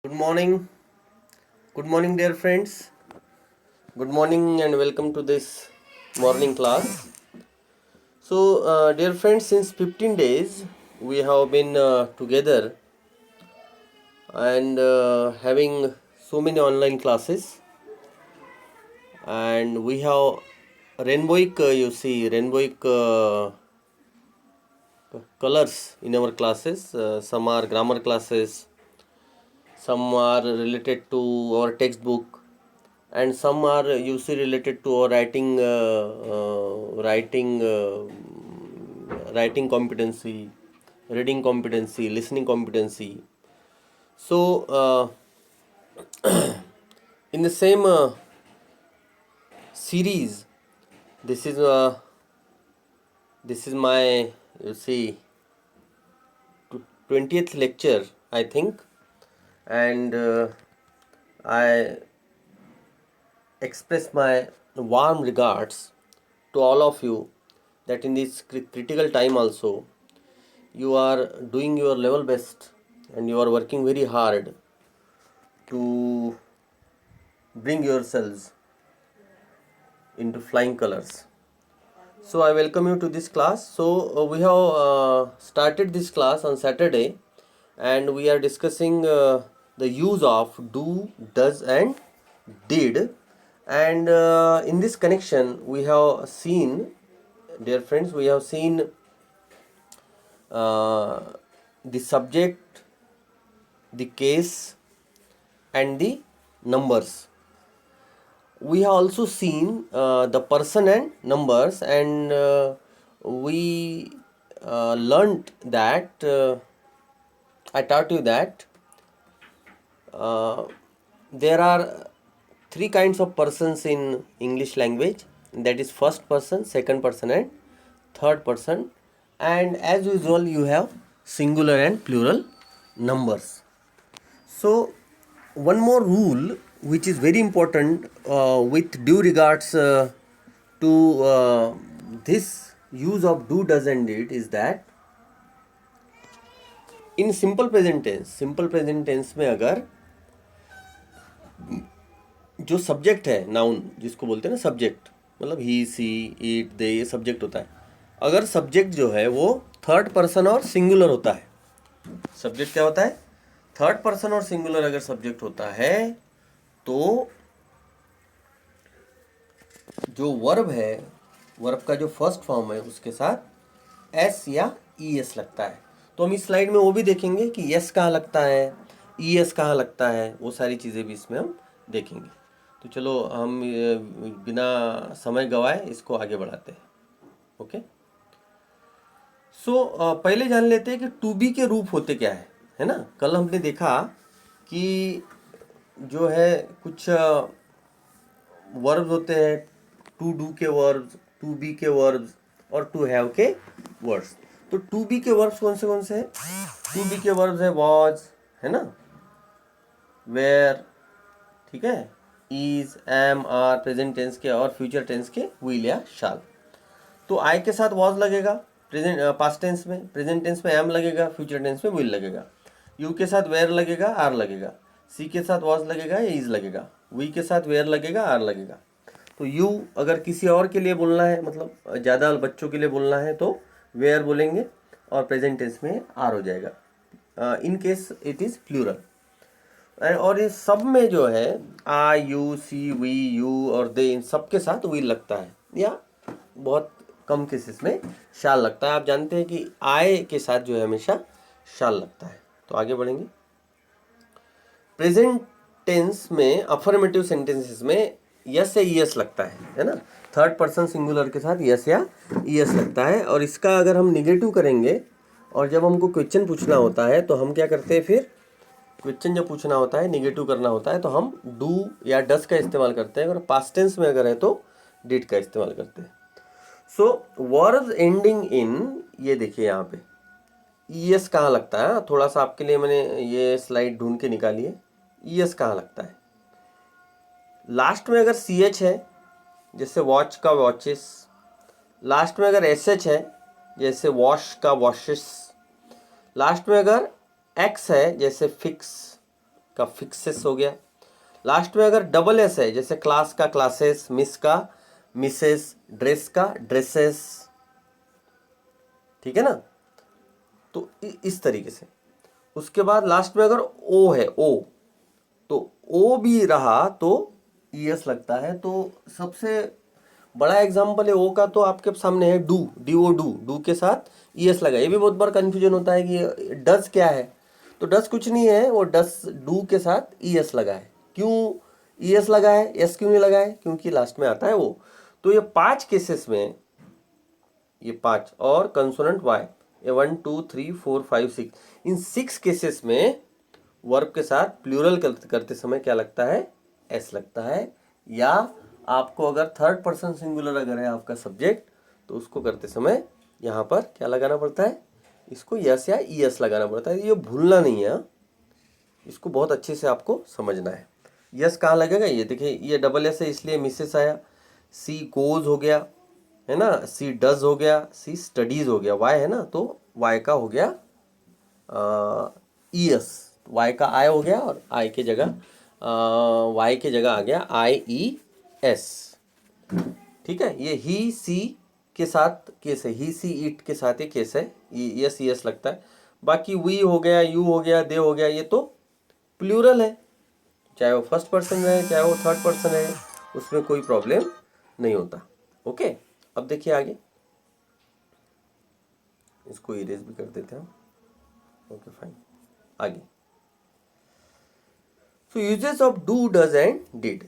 Good morning. Good morning, dear friends. Good morning and welcome to this morning class. So, dear friends, since 15 days we have been together and having so many online classes, and we have rainbowic, rainbowic colors in our classes. Some are grammar classes, some are related to our textbook, and some are you see related to our writing competency, reading competency, listening competency. So in the same series, this is uh, this is my, you see, 20th lecture, I think. And I express my warm regards to all of you, that in this critical time also you are doing your level best and you are working very hard to bring yourselves into flying colors. So I welcome you to this class. So we have started this class on Saturday, and we are discussing the use of do, does, and did. And in this connection, we have seen, dear friends, we have seen uh, the subject, the case, and the numbers. We have also seen the person and numbers, and we learnt that I taught you that uh, there are three kinds of persons in English language, that is first person, second person, and third person. And as usual, you have singular and plural numbers. So, one more rule which is very important with due regards to this use of do, does, and did is that in simple present tense में अगर जो subject है, noun जिसको बोलते हैं ना, subject मतलब ही, she, it, दे, ये सब्जेक्ट होता है. अगर सब्जेक्ट जो है वो थर्ड पर्सन और सिंगुलर होता है, सब्जेक्ट क्या होता है, थर्ड पर्सन और सिंगुलर अगर सब्जेक्ट होता है, तो जो वर्ब है, वर्ब का जो फर्स्ट फॉर्म है, उसके साथ एस या ई एस लगता है. तो हम इस स्लाइड में वो भी देखेंगे कि एस कहाँ लगता है, ई एस कहाँ लगता है, वो सारी चीज़ें भी इसमें हम देखेंगे. तो चलो हम बिना समय गवाए इसको आगे बढ़ाते हैं. ओके. सो पहले जान लेते हैं कि टू बी के रूप होते क्या है ना. कल हमने देखा कि जो है कुछ वर्ब्स होते हैं, टू डू के वर्ब्स, टू बी के वर्ब्स और टू हैव के वर्ब्स. तो टू बी के वर्ब्स कौन से हैं? टू बी के वर्ब्स है वॉज, है ना, वेयर, ठीक है, is, am, are, present tense के, और फ्यूचर टेंस के विल या शाल. तो आई के साथ वॉज लगेगा प्रेजेंट पास्ट टेंस में, प्रेजेंट टेंस में एम लगेगा, फ्यूचर टेंस में विल लगेगा. यू के साथ वेयर लगेगा, आर लगेगा. सी के साथ वॉज लगेगा या इज लगेगा. वी के साथ वेयर लगेगा, आर लगेगा. तो यू अगर किसी और के लिए बोलना है, मतलब ज़्यादा बच्चों के लिए बोलना है, तो वेयर बोलेंगे और प्रेजेंट टेंस में आर हो जाएगा. In case it is plural. और इस सब में जो है I, you, she, we, you और दे, इन सब के साथ विल लगता है, या बहुत कम केसेस में शाल लगता है. आप जानते हैं कि आय के साथ जो है हमेशा शाल लगता है. तो आगे बढ़ेंगे. प्रेजेंट टेंस में अफर्मेटिव सेंटेंसेस में यस या ईएस लगता है ना. थर्ड पर्सन सिंगुलर के साथ यस या ईएस लगता है. और इसका अगर हम निगेटिव करेंगे और जब हमको क्वेश्चन पूछना होता है, तो हम क्या करते हैं, फिर क्वेश्चन जब पूछना होता है, निगेटिव करना होता है, तो हम डू या डस का इस्तेमाल करते हैं. और पास्ट टेंस में अगर है तो डिड का इस्तेमाल करते हैं. सो वर्ब्स एंडिंग इन, ये देखिए यहाँ पे ईएस कहाँ लगता है. थोड़ा सा आपके लिए मैंने ये स्लाइड ढूंढ के निकाली है. ईएस कहाँ लगता है? लास्ट में अगर सी एच है, जैसे वॉच का वॉचेस. लास्ट में अगर एस एच है, जैसे वॉश का वॉशेस. लास्ट में अगर एक्स है, जैसे फिक्स. का फिक्सेस हो गया। लास्ट में अगर डबल एस है, जैसे क्लास का क्लासेस, मिस का मिसेस, ड्रेस का ड्रेसेस, ठीक है ना, तो इस तरीके से। उसके बाद लास्ट में अगर ओ है, ओ, तो ओ भी रहा तो ईएस लगता है। तो सबसे बड़ा एग्जाम्पल है ओ का, तो आपके सामने है do, D O do, do के साथ ईएस लगा। ये भी बहुत बार कंफ्यूजन होता है कि डज क्या है, तो डज कुछ नहीं है, वो डज डू के साथ ईएस लगा है। क्यों ईएस लगा है, एस क्यों नहीं लगा है, क्योंकि लास्ट में आता है वो। तो ये 5 केसेस में, ये 5 और कंसोनेंट वाई, ये 1 2 3 4 5 6, इन 6 केसेस में वर्ब के साथ प्लूरल करते समय क्या लगता है, एस लगता है। या आपको अगर थर्ड पर्सन सिंगुलर अगर है आपका सब्जेक्ट, तो उसको करते समय यहाँ पर क्या लगाना पड़ता है, इसको यस या ईएस लगाना पड़ता है। ये भूलना नहीं है, इसको बहुत अच्छे से आपको समझना है। यस कहाँ लगेगा, ये देखिए, ये डबल एस है इसलिए मिसेस आया। सी गोज हो गया, है ना, सी डज हो गया, सी स्टडीज हो गया, वाई है ना, तो वाई का हो गया ईएस, वाई का आई हो गया, और आई के जगह वाई के जगह आ गया आई ई एस। ठीक है, ये ही सी के साथ केस है, ही सी इट के साथ ये केस है, यस यस लगता है। बाकी वी हो गया, यू हो गया, दे हो गया, ये तो प्लूरल है, चाहे वो फर्स्ट पर्सन है चाहे वो थर्ड पर्सन है, उसमें कोई प्रॉब्लम नहीं होता। ओके, अब देखिए आगे, इसको इरेज भी कर देते हैं। ओके फाइन, आगे। So uses of do, does and did.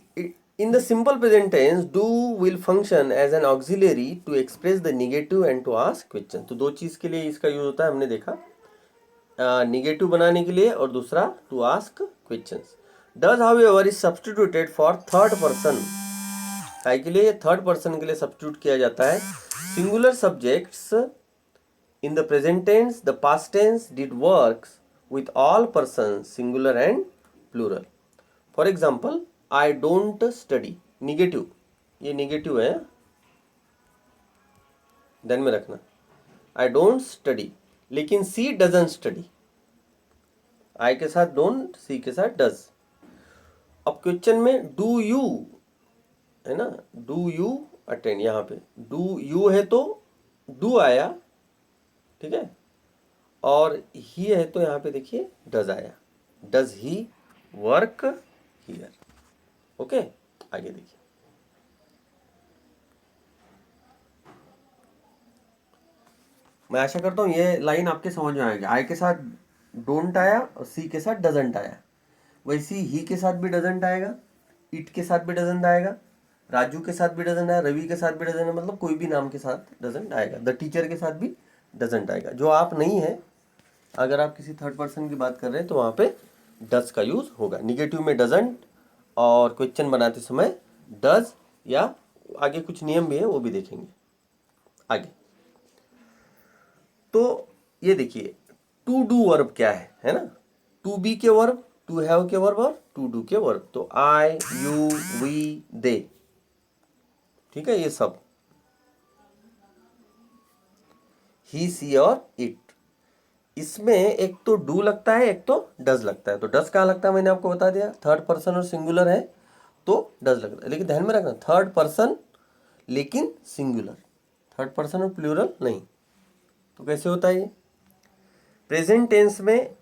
In the simple present tense, do will function as an auxiliary to express the negative and to ask question. तो दो चीज के लिए इसका यूज होता है, हमने देखा, निगेटिव बनाने के लिए और दूसरा to ask questions. Does however is substituted for third person, काय के लिए थर्ड पर्सन के लिए सब्स्टिट्यूट किया जाता है। Singular subjects in the present tense, the past tense did works with all persons, singular and plural. For example, I don't study, negative, ये negative है, ध्यान में रखना। आई डोंट स्टडी, लेकिन सी डजंट स्टडी, आई के साथ डोंट, सी के साथ डज। अब क्वेश्चन में डू यू है ना, डू यू अटेंड, यहाँ पे डू यू है तो डू आया, ठीक है, और ही है तो यहाँ पे देखिए डज आया, does he work here. Okay, आगे देखिए, मैं आशा करता हूँ ये लाइन आपके समझ में आएगी। आई के साथ डोंट आया और सी के साथ डजंट आया, वैसे ही के साथ भी डजंट आएगा, इट के साथ भी डजंट आएगा, राजू के साथ भी डजंट आएगा, रवि के साथ भी डजंट, मतलब कोई भी नाम के साथ डजंट आएगा। द टीचर के साथ भी डजंट आएगा। जो आप नहीं है, अगर आप किसी थर्ड पर्सन की बात कर रहे हैं तो वहाँ पे डज का यूज होगा। निगेटिव में डजंट, और क्वेश्चन बनाते समय डज, या आगे कुछ नियम भी है वो भी देखेंगे आगे। तो ये देखिए, टू डू वर्ब क्या है ना, टू बी के वर्ब, टू हैव के वर्ब और टू डू के वर्ब। तो आई, यू, वी, दे, ठीक है, ये सब, ही, सी और इट। इसमें एक तो डू लगता है, एक तो डज लगता है। तो डज कहाँ लगता है, मैंने आपको बता दिया, थर्ड पर्सन और सिंगुलर है तो डज लगता है। लेकिन ध्यान में रखना, थर्ड पर्सन लेकिन सिंगुलर, थर्ड पर्सन और प्लूरल नहीं। तो कैसे होता है ये, प्रेजेंट टेंस में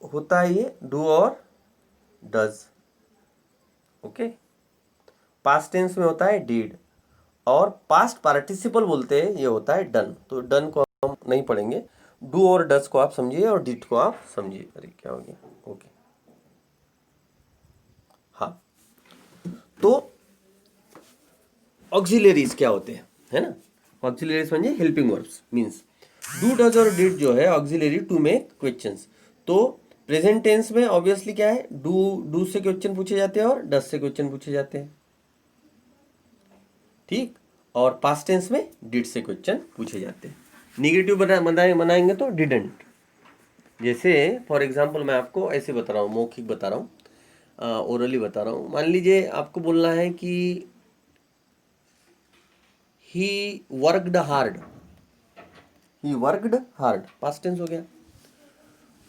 होता है ये डू और डज, ओके। पास्ट टेंस में होता है डिड, और पास्ट पार्टिसिपल बोलते हैं ये होता है डन। तो डन को हम नहीं पढ़ेंगे, डू और डज को आप समझिए और डिड को आप समझिए। अरे क्या हो गया, ओके, हाँ। तो ऑक्सिलरीज क्या होते हैं, है ना, ऑक्सिलरीज समझिए, helping verbs means do, does और डिड जो है ऑक्सिलरी टू मेक क्वेश्चंस। तो प्रेजेंट टेंस में ऑब्वियसली क्या है, डू से क्वेश्चन पूछे जाते हैं और डज से क्वेश्चन पूछे जाते हैं, ठीक। और पास्ट टेंस में डिड से क्वेश्चन पूछे जाते हैं। निगेटिव बनाएंगे तो डिडंट। जैसे फॉर एग्जांपल मैं आपको ऐसे बता रहा हूँ, मौखिक बता रहा हूँ, ओरली बता रहा हूँ। मान लीजिए आपको बोलना है कि he worked hard, he worked hard, past tense हो गया।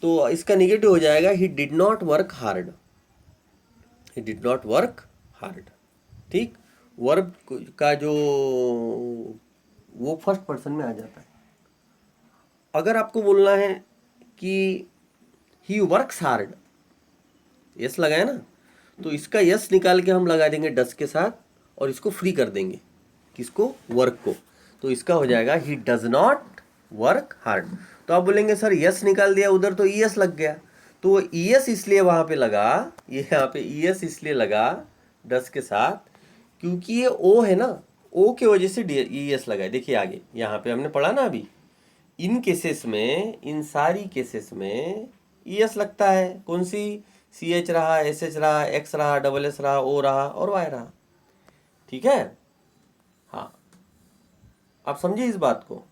तो इसका निगेटिव हो जाएगा he did not work hard, he did not work hard. ठीक, वर्ब का जो वो फर्स्ट पर्सन में आ जाता है। अगर आपको बोलना है कि ही वर्क्स हार्ड, यस लगा है ना, तो इसका यस निकाल के हम लगा देंगे डस के साथ और इसको फ्री कर देंगे, किसको, वर्क को। तो इसका हो जाएगा he does not work hard. तो आप बोलेंगे सर यस निकाल दिया उधर तो ईएस लग गया, तो वो ईएस इसलिए वहां पे लगा, ये यहाँ पे ईएस इसलिए लगा डस के साथ क्योंकि ये ओ है ना, ओ की वजह से ईएस लगा है। देखिए आगे यहाँ पे हमने पढ़ा ना अभी, इन केसेस में, इन सारी केसेस में ईएस लगता है। कौन सी, सी एच रहा, एस एच रहा, एक्स रहा, डबल एस रहा, ओ रहा और वाई रहा। ठीक है, हाँ, आप समझिए इस बात को।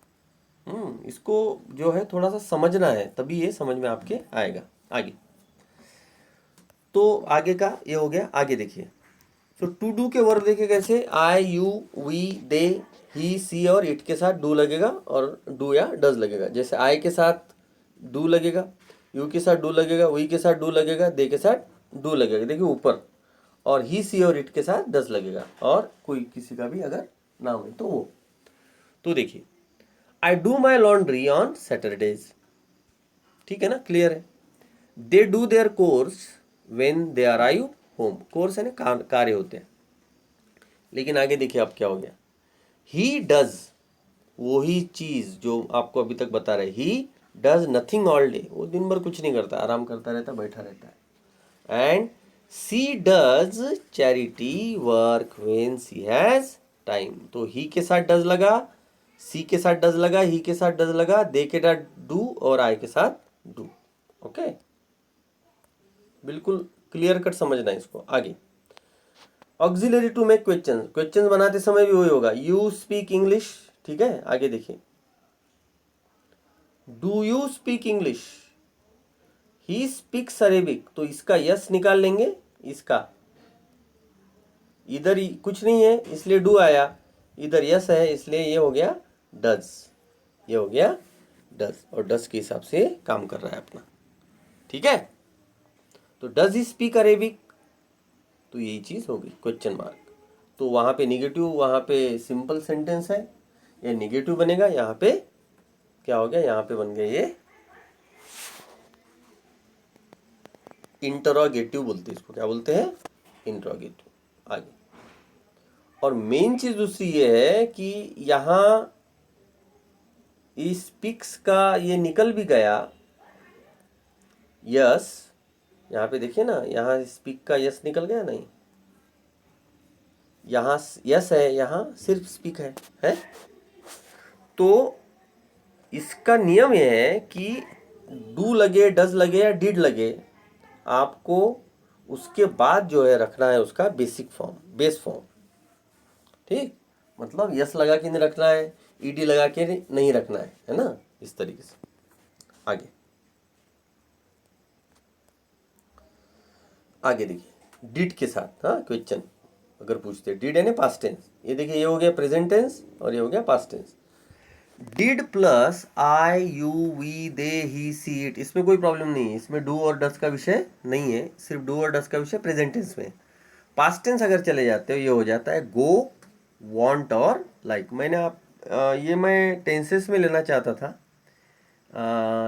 इसको जो है थोड़ा सा समझना है, तभी ये समझ में आपके आएगा आगे। तो आगे का ये हो गया। आगे देखिए, तो टू डू के वर्ब देखिए कैसे, आई यू वी दे ही सी और इट के साथ डू लगेगा और डू या डज लगेगा। जैसे आई के साथ डू लगेगा, यू के साथ डू लगेगा, वी के साथ डू लगेगा, दे के साथ डू लगेगा, देखिए ऊपर, और ही सी और इट के साथ डज लगेगा, और कोई किसी का भी अगर नाम है तो वो। तो देखिए, I do my laundry on Saturdays, ठीक है ना, क्लियर है। They do their course when they arrive home, course है ना, कार्य होते हैं। लेकिन आगे देखिए अब क्या हो गया, ही डज, वही चीज जो आपको अभी तक बता रहे, he does nothing all day, वो दिन भर कुछ नहीं करता, आराम करता रहता, बैठा रहता है। And she does charity work when she has time, तो ही के साथ डज लगा, सी के साथ डज लगा, ही के साथ डज लगा, दे के साथ डू और आई के साथ डू। ओके, बिल्कुल क्लियर कट समझना है इसको। आगे, auxiliary to make question, question बनाते समय भी वही होगा, यू स्पीक इंग्लिश, ठीक है। आगे देखिए, do you speak English, he speaks Arabic, तो इसका यस निकाल लेंगे, इसका इधर कुछ नहीं है इसलिए डू आया, इधर यस है इसलिए ये हो गया डज, ये हो गया डज, और डज के हिसाब से काम कर रहा है अपना। ठीक है, तो डज ही स्पीक अरेबिक, तो यही चीज होगी क्वेश्चन मार्क। तो वहां पे निगेटिव, वहां पे सिंपल सेंटेंस है, ये निगेटिव बनेगा, यहाँ पे क्या हो गया, यहाँ पे बन गया ये इंटरोगेटिव बोलते हैं इसको, क्या बोलते हैं, इंटरोगेटिव। आगे, और मेन चीज दूसरी ये है कि यहाँ इस पिक्स का ये निकल भी गया यस, यहाँ पे देखिए ना, यहाँ स्पीक का यस निकल गया नहीं, यहाँ यस है, यहाँ सिर्फ स्पीक है। तो इसका नियम यह है कि डू लगे, डज लगे या डिड लगे, आपको उसके बाद जो है रखना है उसका बेसिक फॉर्म, बेस फॉर्म। ठीक, मतलब यस लगा के नहीं रखना है, ईडी लगा के नहीं रखना है ना, इस तरीके से। आगे आगे देखिए, डिड के साथ, हाँ, क्वेश्चन अगर पूछते, डिड है ना पास्ट टेंस, ये देखिए ये हो गया प्रेजेंट टेंस और ये हो गया past tense. Did plus I you we they he she it, इसमें कोई प्रॉब्लम नहीं है, इसमें डू और डस का विषय नहीं है, सिर्फ डू और डस का विषय प्रेजेंट टेंस में। पास्ट टेंस अगर चले जाते हो ये हो जाता है गो, वांट और लाइक। मैंने ये मैं टेंसेस में लेना चाहता था,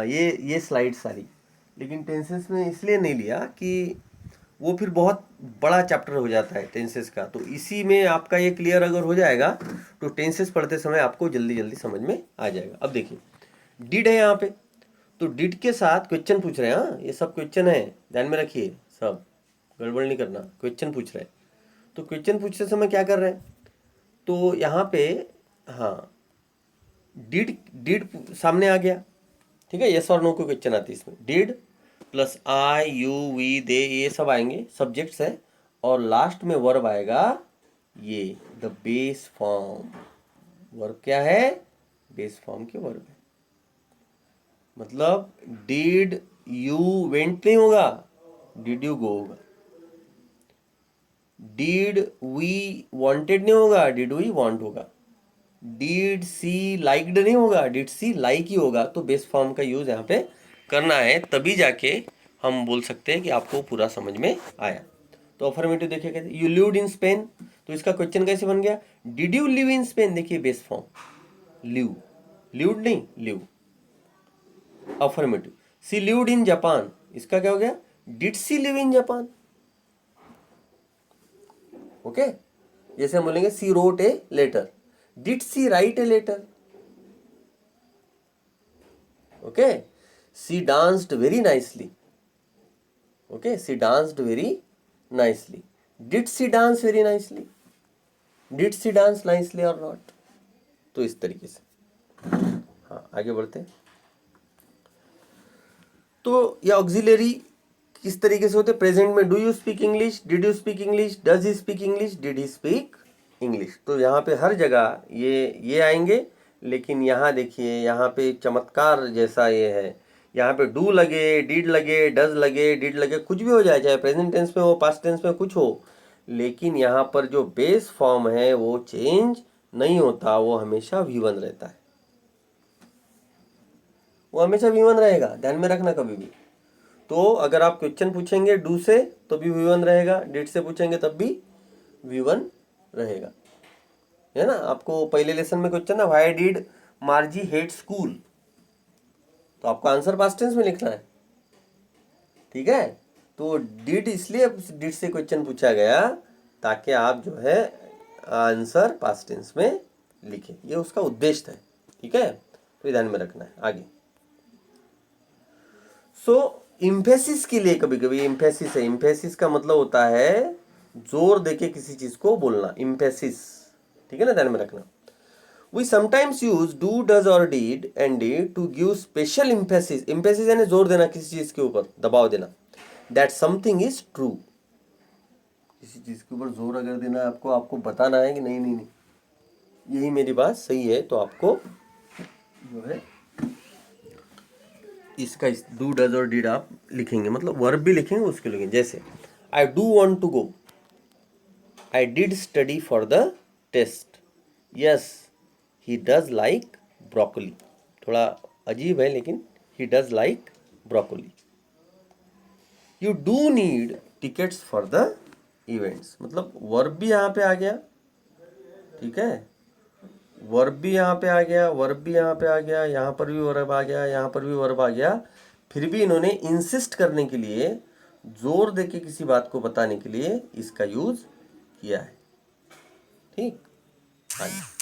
ये स्लाइड सारी, लेकिन टेंसेस में इसलिए नहीं लिया कि वो फिर बहुत बड़ा चैप्टर हो जाता है टेंसेस का। तो इसी में आपका ये क्लियर अगर हो जाएगा तो टेंसेस पढ़ते समय आपको जल्दी जल्दी समझ में आ जाएगा। अब देखिए, डिड है यहाँ पे, तो डिड के साथ क्वेश्चन पूछ रहे हैं, हाँ ये सब क्वेश्चन है, ध्यान में रखिए, सब गड़बड़ नहीं करना, क्वेश्चन पूछ रहे हैं। तो क्वेश्चन पूछते समय क्या कर रहे हैं, तो यहाँ पे हाँ डिड डिड सामने आ गया, ठीक है, यस और नो को क्वेश्चन आती है इसमें, did plus I you we दे ये सब आएंगे, सब्जेक्ट्स है, और लास्ट में वर्ब आएगा ये द बेस फॉर्म। वर्ब क्या है, बेस फॉर्म के वर्ब है। मतलब डिड यू वेंट नहीं होगा, डिड यू गो होगा। डिड वी वांटेड नहीं होगा, डिड वी वांट होगा। डिड सी लाइक्ड नहीं होगा, डिड सी लाइक ही होगा। तो बेस फॉर्म का यूज यहाँ पे करना है, तभी जाके हम बोल सकते हैं कि आपको पूरा समझ में आया। तो अफर्मेटिव देखिए कैसे, यू लिव्ड इन स्पेन, तो इसका क्वेश्चन कैसे बन गया, did you live in Spain, देखिए बेस फॉर्म, लिव, लिव्ड नहीं, live. Affirmative, she lived in Japan, इसका क्या हो गया, did she live in Japan. Okay, जैसे हम बोलेंगे she wrote a letter, did she write a letter. Okay, she danced very nicely, okay, she danced very nicely, did she dance very nicely, did she dance nicely or not. तो इस तरीके से, हाँ आगे बढ़ते हैं। तो ये ऑक्सिलरी किस तरीके से होते हैं, प्रेजेंट में do you speak English, did you speak English, does he speak English, did he speak English. तो यहाँ पे हर जगह ये आएंगे, लेकिन यहाँ देखिए, यहाँ पे चमत्कार जैसा ये है, यहाँ पे डू लगे, डिड लगे, डज लगे, डिड लगे, कुछ भी हो जाए, चाहे प्रेजेंट टेंस में हो, पास्ट टेंस में कुछ हो, लेकिन यहाँ पर जो बेस फॉर्म है वो चेंज नहीं होता, वो हमेशा V1 रहता है, वो हमेशा V1 रहेगा, ध्यान में रखना कभी भी। तो अगर आप क्वेश्चन पूछेंगे डू से तो भी V1 रहेगा, डिड से पूछेंगे तब भी V1 रहेगा, है ना। आपको पहले लेसन में क्वेश्चन ना, व्हाई डिड मार्जी हेट स्कूल, तो आपको आंसर पास्ट टेंस में लिखना है, ठीक है। तो डिड इसलिए डिड से क्वेश्चन पूछा गया ताकि आप जो है आंसर पास्ट टेंस में लिखें, ये उसका उद्देश्य है, ठीक है। तो ध्यान में रखना है आगे। सो इम्फेसिस के लिए कभी कभी इम्फेसिस है, इम्फेसिस का मतलब होता है जोर देके किसी चीज को बोलना, इम्फेसिस, ठीक है ना, ध्यान में रखना। We sometimes use do, does or did and did to give special emphasis, emphasis यानी जोर देना किसी चीज के ऊपर, दबाव देना, that something is true, किसी चीज के ऊपर जोर अगर देना है आपको, आपको बताना है कि नहीं नहीं नहीं यही मेरी बात सही है, तो आपको जो है इसका डू, डज और डिड आप लिखेंगे, मतलब वर्ब भी लिखेंगे उसके लिखेंगे। जैसे I do want to go, I did study for the test, yes he does like broccoli, थोड़ा अजीब है लेकिन he does like broccoli. You do need tickets for the events, मतलब वर्ब भी यहाँ पे आ गया, ठीक है, वर्ब भी यहाँ पे आ गया, वर्ब भी यहाँ पे आ गया, यहाँ पर भी वर्ब आ गया, यहाँ पर भी वर्ब आ गया, फिर भी इन्होंने इंसिस्ट करने के लिए, जोर देके किसी बात को बताने के लिए इसका यूज किया है, ठीक। आगे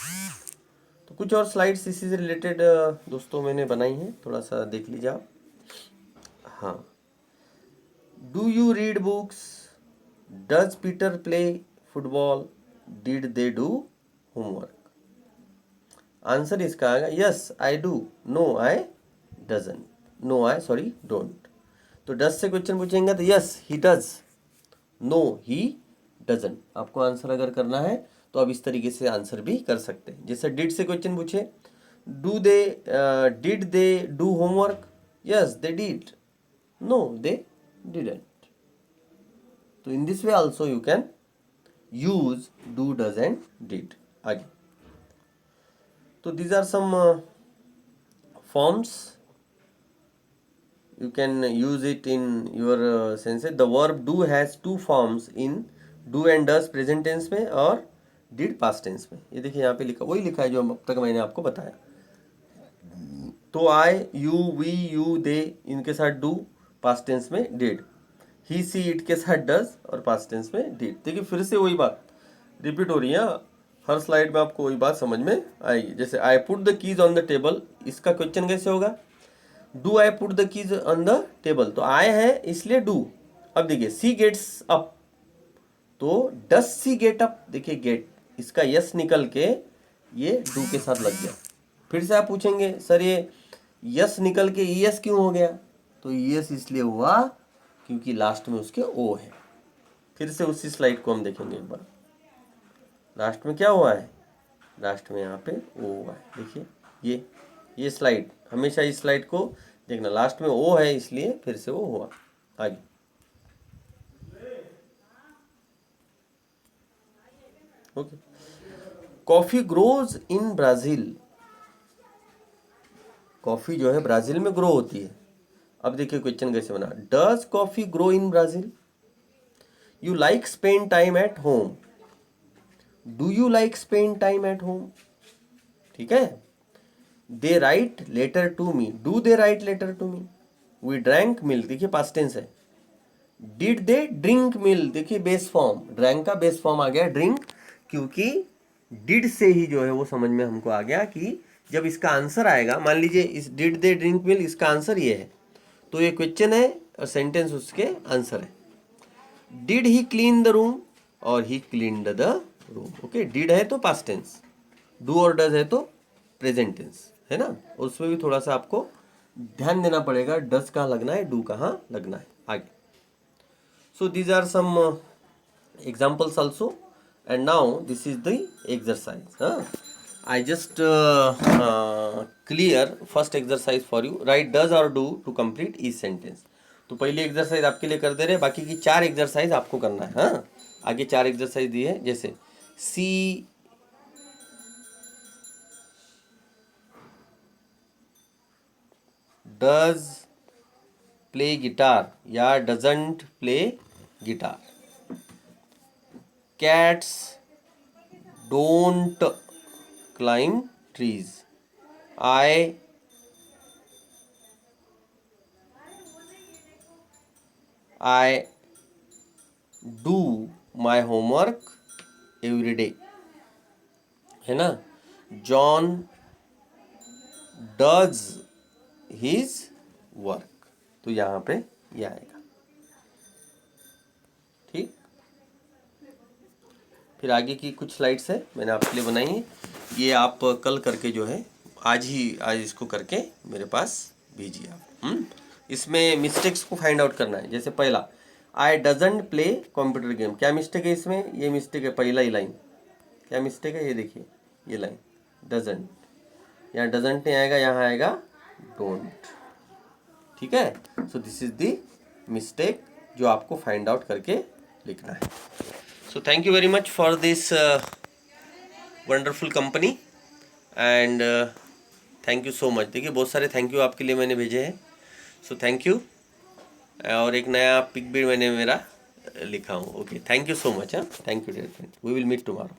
तो कुछ और स्लाइड्स इसी से रिलेटेड दोस्तों मैंने बनाई हैं, थोड़ा सा देख लीजिए आप। हाँ, do you read books, does Peter play football, did they do homework. Answer इसका आएगा yes I do, no I doesn't, no I sorry don't. तो डज से क्वेश्चन पूछेंगे तो yes he does, no he doesn't. आपको answer अगर करना है तो आप इस तरीके से आंसर भी कर सकते हैं। जैसे डिड से क्वेश्चन पूछे, do they did they do homework, yes they did, no they didn't. तो in this way also you can use do, does and did. आगे तो these are some forms you can use it in your senses. The verb do has two forms in do and does present tense में और did past tense में। ये देखिए यहाँ पे लिखा, वही लिखा है जो अब तक मैंने आपको बताया। तो I, you, we, you, they इनके साथ do, past tense में did, he, she, it के साथ does और past tense में did। देखिए फिर से वही बात रिपीट हो रही है, हर स्लाइड में आपको वही बात समझ में आएगी। जैसे I put the keys on the table, इसका क्वेश्चन कैसे होगा, do I put the keys on the table, तो आई है इसलिए डू। अब देखिए सी गेट्स अप, तो डस सी गेट अप, देखिए गेट इसका यस निकल के ये डू के साथ लग गया। फिर से आप पूछेंगे सर ये यस निकल के यस क्यों हो गया, तो यस इसलिए हुआ क्योंकि लास्ट में उसके ओ है। फिर से उसी स्लाइड को हम देखेंगे एक बार, लास्ट में क्या हुआ है, लास्ट में यहाँ पे ओ हुआ है। देखिए ये स्लाइड, हमेशा इस स्लाइड को देखना, लास्ट में ओ है इसलिए फिर से वो हुआ। आगे okay, coffee grows in Brazil, coffee जो है ब्राजील में ग्रो होती है। अब देखिए क्वेश्चन कैसे बना, does coffee grow in Brazil, you like spend time at home, do you like spend time at home, ठीक है। They write letter to me, do they write letter to me, we drank milk, देखिए past tense है। Did they drink milk, देखिए base form, drank का base form आ गया drink, क्योंकि did से ही जो है वो समझ में हमको आ गया कि जब इसका आंसर आएगा, मान लीजिए इस डिड दे ड्रिंक मिल्क, इसका आंसर ये है, तो ये क्वेश्चन है और सेंटेंस उसके आंसर है। Did he clean the room, और he cleaned the room, okay. Did है तो पास्ट टेंस, डू और डज है तो प्रेजेंट टेंस, है ना। और उसमें भी थोड़ा सा आपको ध्यान देना पड़ेगा, डज कहाँ लगना है, डू कहाँ लगना है आगे। So these are some examples also, and now this is the exercise. I just clear first exercise for you. Write does or do to complete each sentence. तो पहली एक्सरसाइज आपके लिए कर दे रहे, बाकी की 4 एक्सरसाइज आपको करना है। हाँ, आगे 4 एक्सरसाइज दी है, जैसे सी डज प्ले गिटार या doesn't play guitar, cats don't climb trees, I do my homework every day, है ना। John does his work, तो यहाँ पे ये आएगा, ठीक। फिर आगे की कुछ स्लाइड्स है मैंने आपके लिए बनाई है, ये आप कल करके जो है आज इसको करके मेरे पास भेजिए आप। इसमें मिस्टेक्स को फाइंड आउट करना है। जैसे पहला, I doesn't play computer game, क्या मिस्टेक है इसमें, ये मिस्टेक है, पहला ही लाइन क्या मिस्टेक है, ये देखिए ये लाइन डजंट, यहाँ डजंट नहीं आएगा, यहाँ आएगा डोंट, ठीक है। So this is the mistake जो आपको फाइंड आउट करके लिखना है। So thank you very much for this wonderful company and thank you so much. देखिए बहुत सारे थैंक यू आपके लिए मैंने भेजे हैं, सो थैंक यू। और एक नया पिक भी मैंने मेरा लिखा हूँ, okay. Thank you so much, हाँ, thank you dear friend, we will meet tomorrow.